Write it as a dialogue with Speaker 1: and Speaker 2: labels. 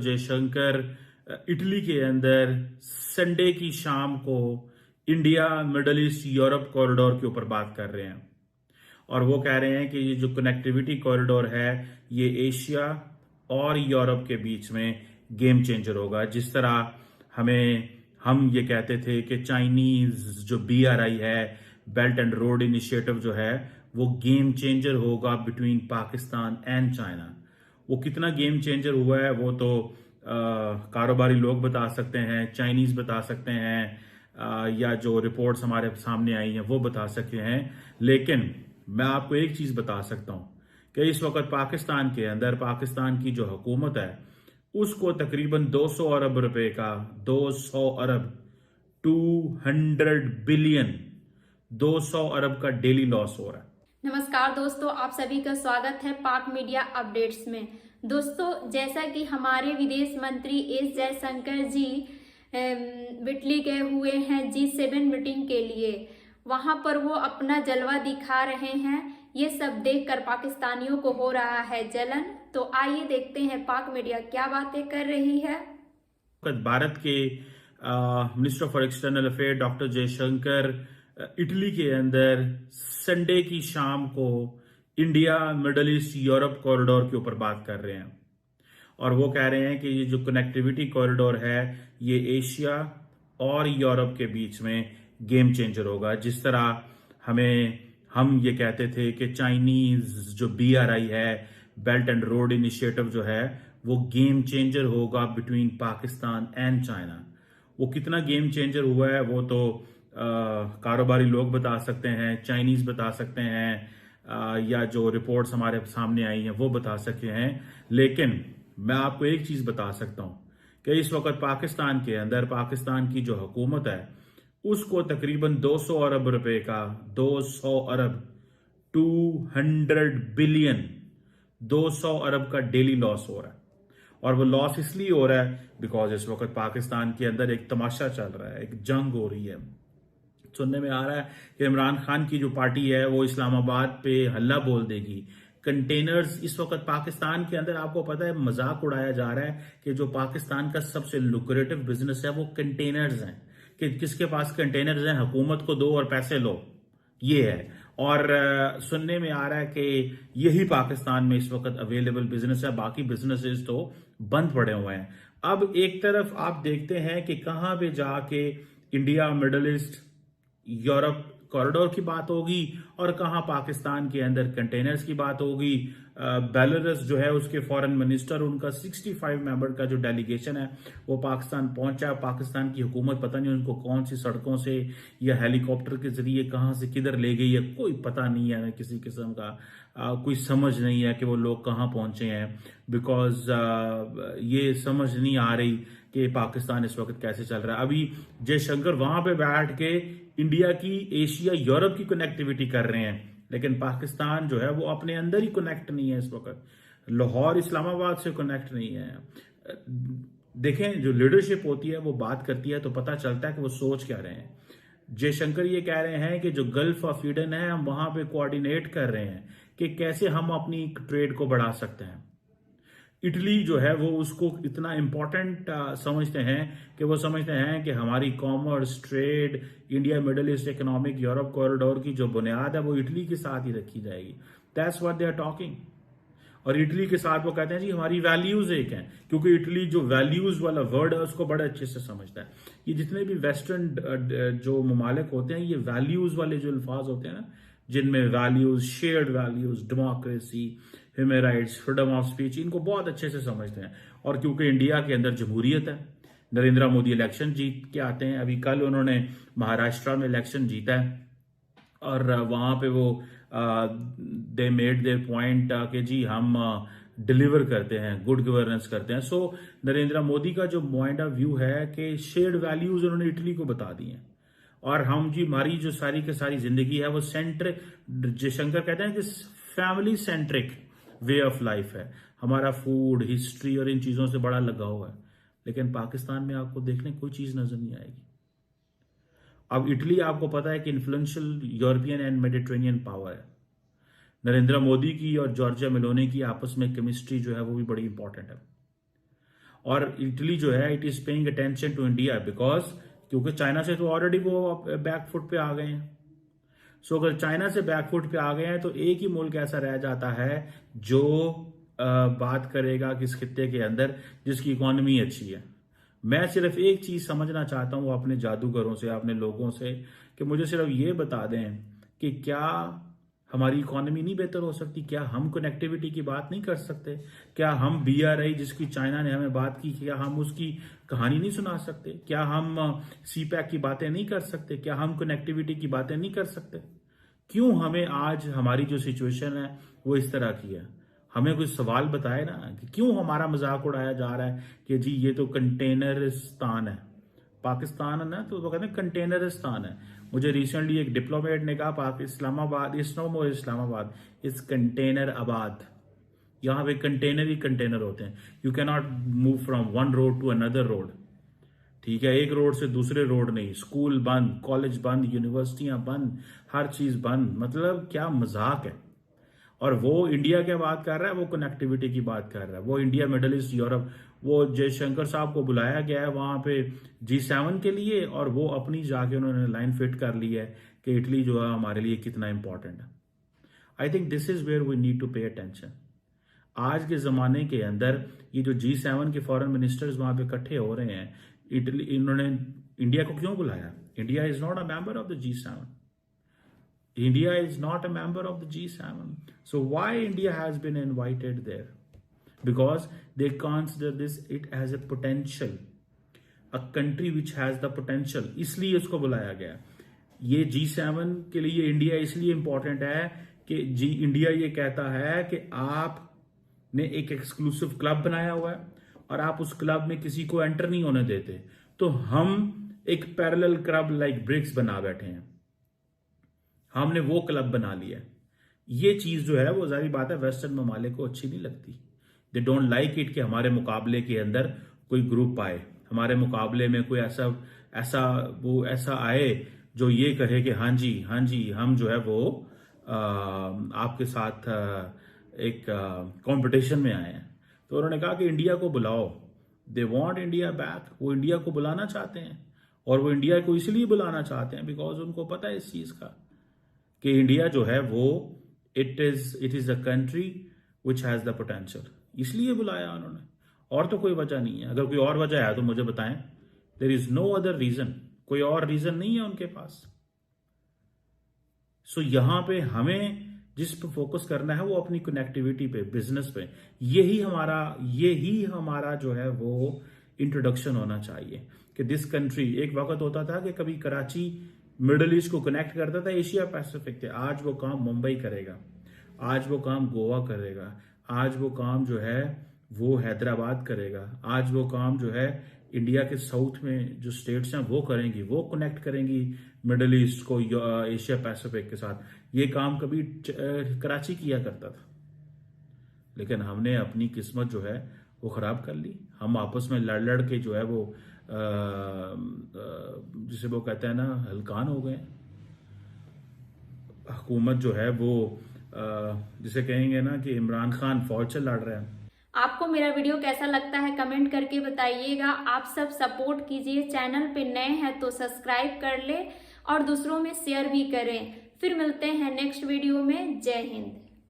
Speaker 1: Jaishankar Italy के अंदर Sunday की शाम को India middle east Europe corridor के ऊपर बात कर रहे हैं और वो कह रहे हैं कि ये जो कनेक्टिविटी कॉरिडोर है ये एशिया और यूरोप के बीच में गेम चेंजर होगा। जिस तरह हम ये कहते थे कि चाइनीज जो BRI है, बेल्ट एंड रोड इनिशिएटिव जो है, वो गेम चेंजर होगा बिटवीन पाकिस्तान एंड चाइना। वो कितना गेम चेंजर हुआ है वो तो कारोबारी लोग बता सकते हैं, चाइनीज बता सकते हैं, या जो रिपोर्ट्स हमारे सामने आई हैं वो बता सकते हैं। लेकिन मैं आपको एक चीज बता सकता हूं कि इस वक्त पाकिस्तान के अंदर पाकिस्तान की जो हुकूमत है उसको तकरीबन 200 अरब रुपए का 200 अरब 200 बिलियन 200 अरब का डेली लॉस हो रहा है।
Speaker 2: नमस्कार दोस्तों, आप सभी का स्वागत है पाक मीडिया अपडेट्स में। दोस्तों, जैसा कि हमारे विदेश मंत्री एस जयशंकर जी इटली गए हुए हैं G7 मीटिंग के लिए, वहां पर वो अपना जलवा दिखा रहे हैं। ये सब देखकर पाकिस्तानियों को हो रहा है जलन। तो आइए देखते हैं पाक मीडिया क्या बातें कर रही है।
Speaker 1: भारत के minister for external affair doctor Jaishankar Italy के अंदर संडे की शाम को India middle east Europe corridor के ऊपर बात कर रहे हैं और वो कह रहे हैं कि ये जो कनेक्टिविटी कॉरिडोर है ये एशिया और यूरोप के बीच में गेम चेंजर होगा। जिस तरह हम ये कहते थे कि चाइनीज जो BRI है, बेल्ट एंड रोड इनिशिएटिव जो है, वो गेम चेंजर होगा बिटवीन पाकिस्तान एंड चाइना। वो कितना गेम चेंजर हुआ है वो तो कारोबारी लोग बता सकते हैं, चाइनीज बता सकते हैं, या जो रिपोर्ट्स हमारे सामने आई हैं वो बता सकते हैं। लेकिन मैं आपको एक चीज बता सकता हूं कि इस वक्त पाकिस्तान के अंदर पाकिस्तान की जो हुकूमत है उसको तकरीबन 200 अरब रुपए का 200 अरब 200 बिलियन 200 अरब का डेली लॉस हो रहा है। और वो लॉस इसलिए हो रहा है बिकॉज इस वक्त पाकिस्तान के अंदर एक तमाशा चल रहा है, एक जंग हो रही है। सुनने में आ रहा है कि इमरान खान की जो पार्टी है वो इस्लामाबाद पे हल्ला बोल देगी। कंटेनर्स इस वक्त पाकिस्तान के अंदर, आपको पता है, मजाक उड़ाया जा रहा है कि जो पाकिस्तान का सबसे लुक्रेटिव बिजनेस है वो कंटेनर्स हैं, कि किसके पास कंटेनर्स हैं, हुकूमत को दो और पैसे लो, ये है। और सुनने में आ रहा है कि यही पाकिस्तान में इस वक्त अवेलेबल बिजनेस है, बाकी बिजनेसेस तो बंद पड़े हुए हैं। अब एक तरफ आप देखते हैं कि कहां पे जाके India middle east Europe corridor की बात होगी और कहां पाकिस्तान के अंदर कंटेनर्स की बात होगी। बेलारूस जो है उसके फॉरेन मिनिस्टर, उनका 65 मेंबर का जो डेलीगेशन है वो पाकिस्तान पहुंचा। पाकिस्तान की हुकूमत पता नहीं उनको कौन सी सड़कों से या हेलीकॉप्टर के जरिए कहां से किधर ले गई है, कोई पता नहीं है, किसी किस्म का कोई समझ नहीं है कि वो लोग कहां पहुंचे हैं। बिकॉज ये समझ नहीं आ रही कि पाकिस्तान इस वक्त कैसे चल रहा है। अभी जयशंकर वहां पे बैठ के इंडिया की एशिया यूरोप की कनेक्टिविटी कर रहे हैं, लेकिन पाकिस्तान जो है वो अपने अंदर ही कनेक्ट नहीं है इस वक्त, लाहौर इस्लामाबाद से कनेक्ट नहीं है। देखें, जो लीडरशिप होती है वो बात करती है तो पता चलता है कि वो सोच क्या रहे हैं। जयशंकर ये कह रहे हैं कि जो गल्फ ऑफ ईडन है हम वहां पे कोऑर्डिनेट कर रहे हैं कि कैसे हम अपनी ट्रेड को बढ़ा सकते हैं। इटली जो है वो उसको इतना इंपॉर्टेंट समझते हैं कि वो समझते हैं कि हमारी commerce, trade, India middle east economic Europe corridor की जो बुनियाद है वो इटली के साथ ही रखी जाएगी। That's what they are talking. और इटली के साथ वो कहते हैं जी हमारी वैल्यूज एक हैं, क्योंकि इटली जो वैल्यूज वाला वर्ड है उसको बड़े अच्छे से समझता है। ये जितने भी वेस्टर्न जो ममालिक होते हैं, ये वैल्यूज वाले जो अल्फाज होते हैं ना, जिनमें values, shared values, democracy, human rights, freedom of speech, इनको बहुत अच्छे से समझते हैं। और क्योंकि इंडिया के अंदर जमहूरियत है, नरेंद्र मोदी इलेक्शन जीत के आते हैं। अभी कल उन्होंने महाराष्ट्र में इलेक्शन जीता है और वहां पे वो दे मेड देयर पॉइंट कि जी हम डिलीवर करते हैं, गुड गवर्नेंस करते हैं। सो नरेंद्र मोदी का जो पॉइंट ऑफ व्यू है कि शेयर्ड वैल्यूज उन्होंने इटली को बता दी हैं और हम जी हमारी जो सारी की सारी जिंदगी है वो जयशंकर कहते हैं कि family centric way of life है। हमारा फूड, हिस्ट्री और इन चीजों से बड़ा लगाव है। लेकिन पाकिस्तान में आपको देखने कोई चीज नजर नहीं आएगी। अब इटली आपको पता है कि influential European and Mediterranean power है। नरेंद्र मोदी की और जॉर्जिया मेलोनी की आपस में केमिस्ट्री जो है वो भी बड़ी इंपॉर्टेंट है। और इटली जो है it is paying attention to India because क्योंकि चाइना से तो ऑलरेडी वो बैकफुट पे आ गए हैं। सो अगर चाइना से बैकफुट पे आ गए हैं तो एक ही मुल्क ऐसा रह जाता है जो बात करेगा किस खित्ते के अंदर जिसकी इकोनॉमी अच्छी है। मैं सिर्फ एक चीज समझना चाहता हूं अपने जादूगरों से, अपने लोगों से, कि मुझे सिर्फ ये बता दें कि क्या हमारी इकोनॉमी नहीं बेहतर हो सकती? क्या हम कनेक्टिविटी की बात नहीं कर सकते? क्या हम BRI जिसकी चाइना ने हमें बात की, क्या हम उसकी कहानी नहीं सुना सकते? क्या हम CPEC की बातें नहीं कर सकते? क्या हम कनेक्टिविटी की बातें नहीं कर सकते? क्यों हमें आज हमारी जो सिचुएशन है वो इस तरह की है? हमें कुछ सवाल बताए ना कि क्यों हमारा मजाक उड़ाया जा रहा है कि जी ये तो कंटेनरिस्तान है। पाकिस्तान है ना, तो वो कहते हैं कंटेनरिस्तान है। मुझे रिसेंटली एक डिप्लोमेट ने कहा Islamabad is no more Islamabad, is container आबाद। यहाँ पे कंटेनर ही कंटेनर होते हैं। You can not move from one road to another road. ठीक है, एक रोड से दूसरे रोड नहीं। स्कूल बंद, कॉलेज बंद, यूनिवर्सिटियां बंद, हर चीज बंद। मतलब क्या मजाक है। और वो इंडिया क्या बात कर रहा है? वो कनेक्टिविटी की बात कर रहा है। वो इंडिया, मिडल ईस्ट, यूरोप, वो जयशंकर साहब को बुलाया गया है वहां पे G7 के लिए, और वो अपनी जाके उन्होंने लाइन फिट कर ली है कि इटली जो है हमारे लिए कितना इंपॉर्टेंट है। I think this is where we need to pay attention. आज के जमाने के अंदर ये जो G7 के फॉरेन मिनिस्टर्स वहां पे इकट्ठे हो रहे हैं, इटली, इन्होंने इंडिया को क्यों बुलाया? India is not a member of the G7. India is not a member of the G7. So why India has been invited there? Because they consider it as a potential, a country which has the potential. इसलिए उसको बुलाया गया। ये G7 के लिए India इसलिए important है कि इंडिया ये कहता है कि आपने एक एक्सक्लूसिव क्लब बनाया हुआ है और आप उस क्लब में किसी को एंटर नहीं होने देते। तो हम एक पैरेलल क्लब लाइक ब्रिक्स बना बैठे हैं। हमने वो क्लब बना लिया। ये चीज जो है वो जारी बात है वेस्टर्न ममालिक को अच्छी नहीं लगती। दे डोंट लाइक इट कि हमारे मुकाबले के अंदर कोई ग्रुप आए, हमारे मुकाबले में कोई ऐसा आए जो ये कहे कि हाँ जी हम जो है वो आपके साथ एक कंपटीशन में आए हैं। तो उन्होंने कहा कि इंडिया को बुलाओ। They want India back. वो इंडिया को बुलाना चाहते हैं, और वो इंडिया को इसलिए बुलाना चाहते हैं बिकॉज उनको पता है इस चीज का कि इंडिया जो है वो it is a country which has the potential. इसलिए बुलाया उन्होंने, और तो कोई वजह नहीं है। अगर कोई और वजह है तो मुझे बताएं। There is no other reason. कोई और रीजन नहीं है उनके पास। सो यहां पे हमें जिस पे फोकस करना है वो अपनी कनेक्टिविटी पे, बिजनेस पे। यही हमारा जो है वो इंट्रोडक्शन होना चाहिए कि दिस कंट्री, एक वक्त होता था कि कभी कराची मिडल ईस्ट को कनेक्ट करता था एशिया पैसिफिक से। आज वो काम मुंबई करेगा, आज वो काम गोवा करेगा, आज वो काम जो है वो हैदराबाद करेगा, आज वो काम जो है इंडिया के साउथ में जो स्टेट्स हैं वो करेंगी। वो कनेक्ट करेंगी मिडल ईस्ट को एशिया पैसिफिक के साथ। ये काम कभी कराची किया करता था, लेकिन हमने अपनी किस्मत जो है वो खराब कर ली। हम आपस में लड़ के जो है वो जिसे वो कहते हैं ना हलकान हो गए। हुकूमत जो है वो जिसे कहेंगे ना कि इमरान खान फौज से लड़ रहे हैं।
Speaker 2: आपको मेरा वीडियो कैसा लगता है कमेंट करके बताइएगा। आप सब सपोर्ट कीजिए। चैनल पे नए हैं तो सब्सक्राइब कर ले और दूसरों में शेयर भी करें। फिर मिलते हैं नेक्स्ट वीडियो में। जय हिंद।